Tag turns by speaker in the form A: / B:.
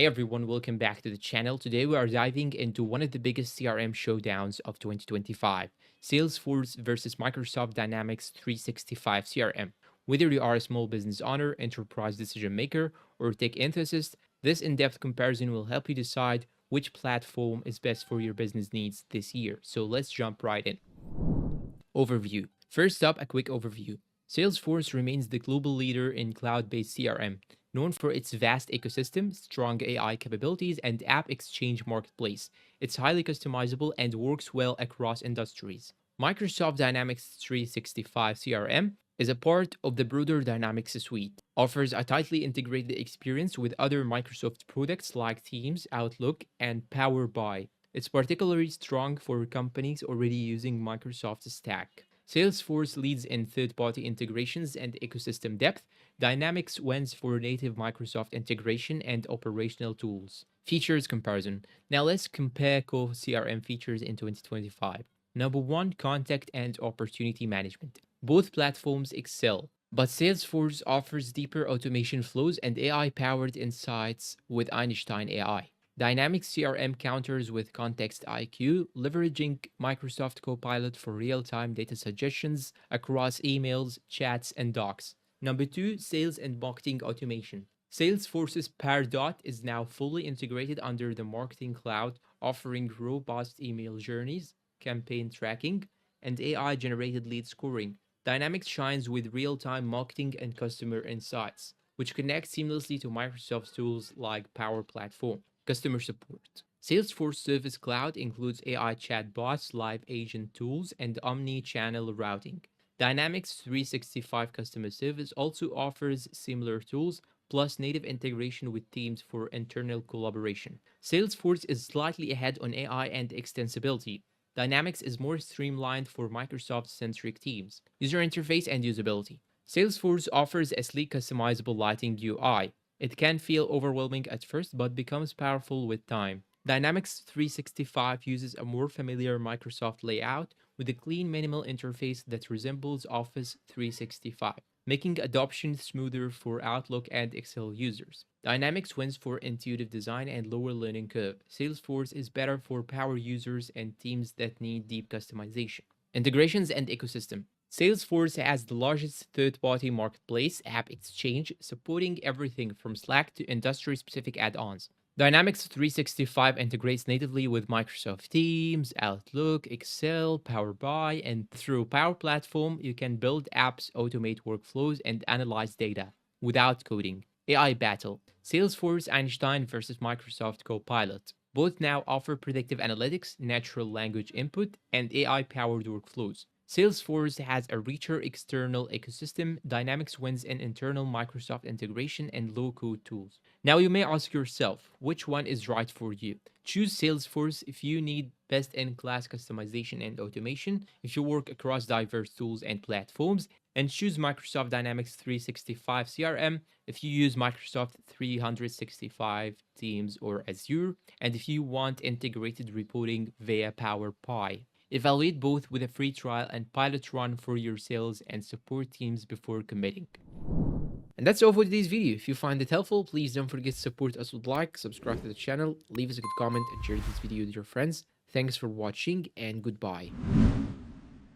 A: Hey everyone, welcome back to the channel. Today we are diving into one of the biggest CRM showdowns of 2025, Salesforce versus Microsoft Dynamics 365 CRM. Whether you are a small business owner, enterprise decision maker, or tech enthusiast, this in-depth comparison will help you decide which platform is best for your business needs this year. So let's jump right in. Overview. First up, a quick overview. Salesforce remains the global leader in cloud based CRM, known for its vast ecosystem, strong AI capabilities, and app exchange marketplace. It's highly customizable and works well across industries. Microsoft Dynamics 365 CRM is a part of the broader Dynamics suite, offers a tightly integrated experience with other Microsoft products like Teams, Outlook, and Power BI. It's particularly strong for companies already using Microsoft's stack. Salesforce leads in third party integrations and ecosystem depth. Dynamics wins for native Microsoft integration and operational tools. Features comparison. Now let's compare core CRM features in 2025. Number one, contact and opportunity management. Both platforms excel, but Salesforce offers deeper automation flows and AI powered insights with Einstein AI. Dynamics CRM counters with Context IQ, leveraging Microsoft Copilot for real time data suggestions across emails, chats, and docs. Number two, sales and marketing automation. Salesforce's Pardot is now fully integrated under the Marketing Cloud, offering robust email journeys, campaign tracking, and AI generated lead scoring. Dynamics shines with real time marketing and customer insights, which connect seamlessly to Microsoft's tools like Power Platform. Customer support. Salesforce Service Cloud includes AI chatbots, live agent tools, and omni-channel routing. Dynamics 365 Customer Service also offers similar tools, plus native integration with Teams for internal collaboration. Salesforce is slightly ahead on AI and extensibility. Dynamics is more streamlined for Microsoft-centric teams. User interface and usability. Salesforce offers a sleek customizable lighting UI. It can feel overwhelming at first, but becomes powerful with time. Dynamics 365 uses a more familiar Microsoft layout with a clean minimal interface that resembles Office 365, making adoption smoother for Outlook and Excel users. Dynamics wins for intuitive design and lower learning curve. Salesforce is better for power users and teams that need deep customization. Integrations and ecosystem. Salesforce has the largest third party marketplace app exchange, supporting everything from Slack to industry specific add ons. Dynamics 365 integrates natively with Microsoft Teams, Outlook, Excel, Power BI, and through Power Platform, you can build apps, automate workflows, and analyze data without coding. AI battle. Salesforce Einstein versus Microsoft Copilot. Both now offer predictive analytics, natural language input, and AI powered workflows. Salesforce has a richer external ecosystem. Dynamics wins in internal Microsoft integration and low code tools. Now, you may ask yourself, which one is right for you? Choose Salesforce if you need best in class customization and automation, if you work across diverse tools and platforms, and choose Microsoft Dynamics 365 CRM if you use Microsoft 365 Teams or Azure, and if you want integrated reporting via Power BI. Evaluate both with a free trial and pilot run for your sales and support teams before committing. And that's all for today's video. If you find it helpful, please don't forget to support us with like, subscribe to the channel, leave us a good comment, and share this video with your friends. Thanks for watching, and goodbye.